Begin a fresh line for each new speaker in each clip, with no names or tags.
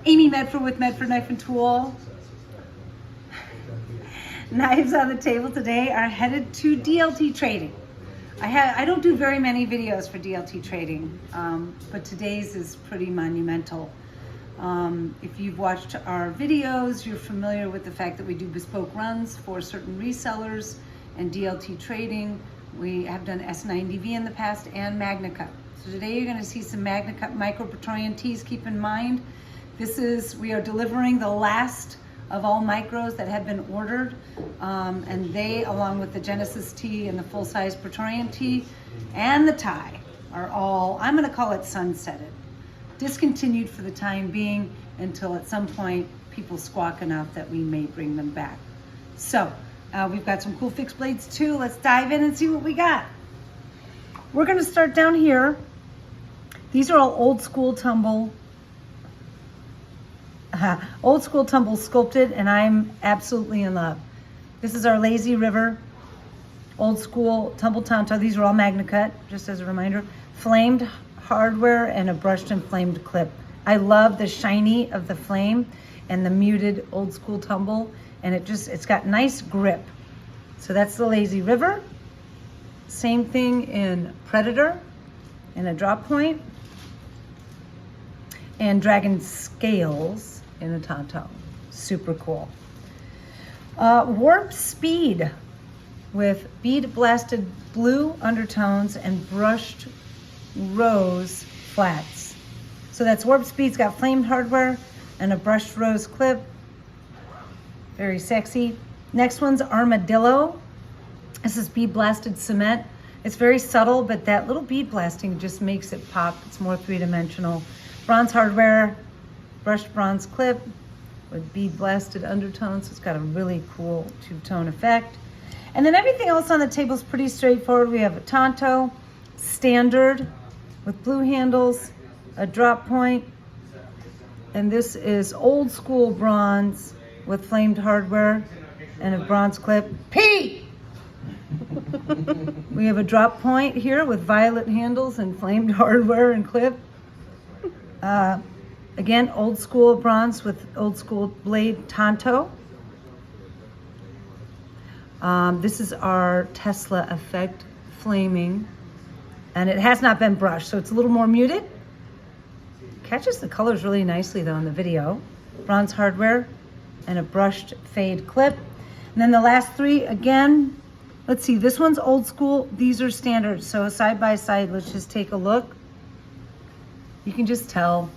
Amy Medford with Medford Knife and Tool. Knives on the table today are headed to DLT Trading. I don't do very many videos for DLT Trading, but today's is pretty monumental. If you've watched our videos, you're familiar with the fact that we do bespoke runs for certain resellers and DLT Trading. We have done S90V in the past and MagnaCut. So today you're going to see some MagnaCut Micro Praetorian tees. Keep in mind, we are delivering the last of all micros that have been ordered, and they, along with the Genesis tee and the full-size Praetorian tee and the tie, are all, I'm going to call it sunsetted, discontinued for the time being until at some point people squawk enough that we may bring them back. So we've got some cool fixed blades too. Let's dive in and see what we got. We're going to start down here. These are all old school tumble sculpted, and I'm absolutely in love. This is our Lazy River old school tumble Tonto. These are all MagnaCut, just as a reminder. Flamed hardware and a brushed and flamed clip. I love the shiny of the flame and the muted old school tumble, and it's got nice grip. So that's the Lazy River. Same thing in Predator in a drop point, and Dragon Scales in a Tonto. Super cool. Warp Speed with bead blasted blue undertones and brushed rose flats. So that's Warp Speed's got flamed hardware and a brushed rose clip. Very sexy. Next one's Armadillo. This is bead blasted cement. It's very subtle, but that little bead blasting just makes it pop. It's more three-dimensional. Bronze hardware, brushed bronze clip with bead blasted undertones. So it's got a really cool two-tone effect. And then everything else on the table is pretty straightforward. We have a Tonto standard with blue handles, a drop point, and this is old school bronze with flamed hardware and a bronze clip. Pete! We have a drop point here with violet handles and flamed hardware and clip. Again, old school bronze with old school blade Tonto. This is our Tesla Effect flaming, and it has not been brushed, so it's a little more muted. Catches the colors really nicely though in the video. Bronze hardware and a brushed fade clip. And then the last three, again, let's see, this one's old school, these are standard. So side by side, let's just take a look. You can just tell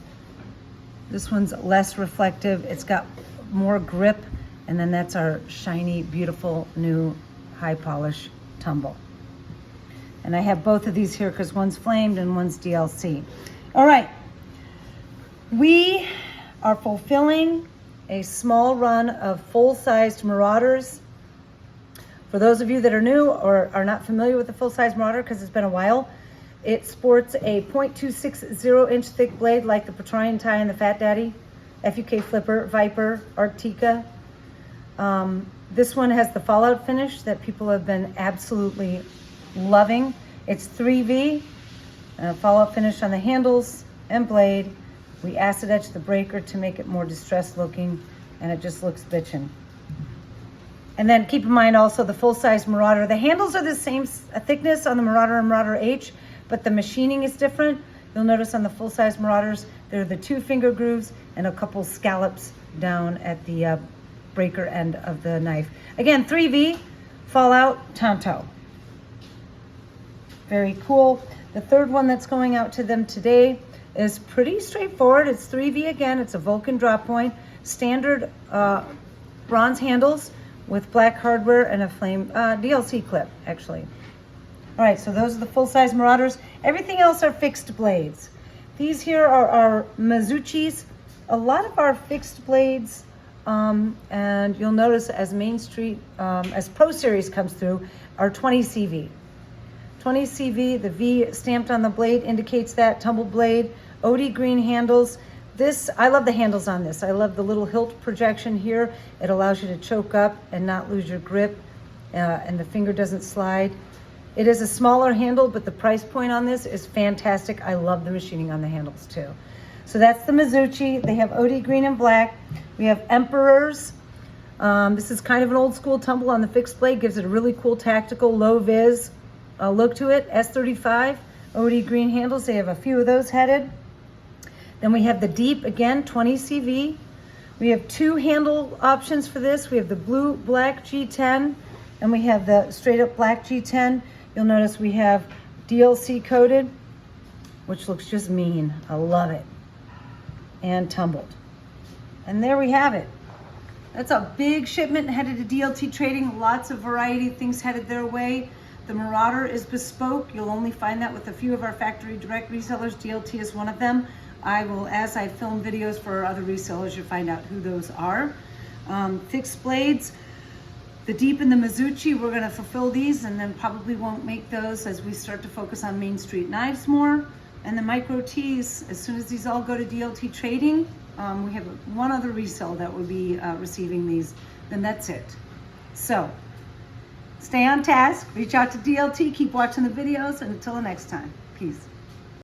this one's less reflective. It's got more grip. And then that's our shiny, beautiful, new high polish tumble. And I have both of these here because one's flamed and one's DLC. All right. We are fulfilling a small run of full-sized Marauders. For those of you that are new or are not familiar with the full-size Marauder, because it's been a while, it sports a .260 inch thick blade like the Praetorian tie and the Fat Daddy, FUK Flipper, Viper, Arctica. This one has the fallout finish that people have been absolutely loving. It's 3V, fallout finish on the handles and blade. We acid etch the breaker to make it more distressed looking, and it just looks bitchin'. And then keep in mind also the full-size Marauder. The handles are the same thickness on the Marauder and Marauder H, but the machining is different. You'll notice on the full-size Marauders, there are the 2 finger grooves and a couple scallops down at the breaker end of the knife. Again, 3V, fallout, Tonto. Very cool. The third one that's going out to them today is pretty straightforward. It's 3V again. It's a Vulcan drop point, standard bronze handles with black hardware and a flame DLC clip, actually. All right, so those are the full-size Marauders. Everything else are fixed blades. These here are our Mizuchis. A lot of our fixed blades, and you'll notice as Main Street, as Pro Series comes through, are 20 CV. 20 CV, the V stamped on the blade indicates that, tumble blade, OD green handles. This, I love the handles on this. I love the little hilt projection here. It allows you to choke up and not lose your grip, and the finger doesn't slide. It is a smaller handle, but the price point on this is fantastic. I love the machining on the handles too. So that's the Mizuchi. They have OD green and black. We have Emperors. This is kind of an old school tumble on the fixed blade. Gives it a really cool tactical low vis look to it. S35, OD green handles. They have a few of those headed. Then we have the Deep, again, 20 CV. We have two handle options for this. We have the blue black G10 and we have the straight up black G10. You'll notice we have DLC coated, which looks just mean. I love it. And tumbled. And there we have it. That's a big shipment headed to DLT Trading. Lots of variety of things headed their way. The Marauder is bespoke. You'll only find that with a few of our factory direct resellers. DLT is one of them. I will, as I film videos for other resellers, you'll find out who those are. Fixed blades, the Deep and the Mizuchi, we're gonna fulfill these and then probably won't make those as we start to focus on Main Street knives more. And the Micro T's, as soon as these all go to DLT Trading, we have one other resell that will be receiving these, then that's it. So, stay on task, reach out to DLT, keep watching the videos, and until the next time, peace.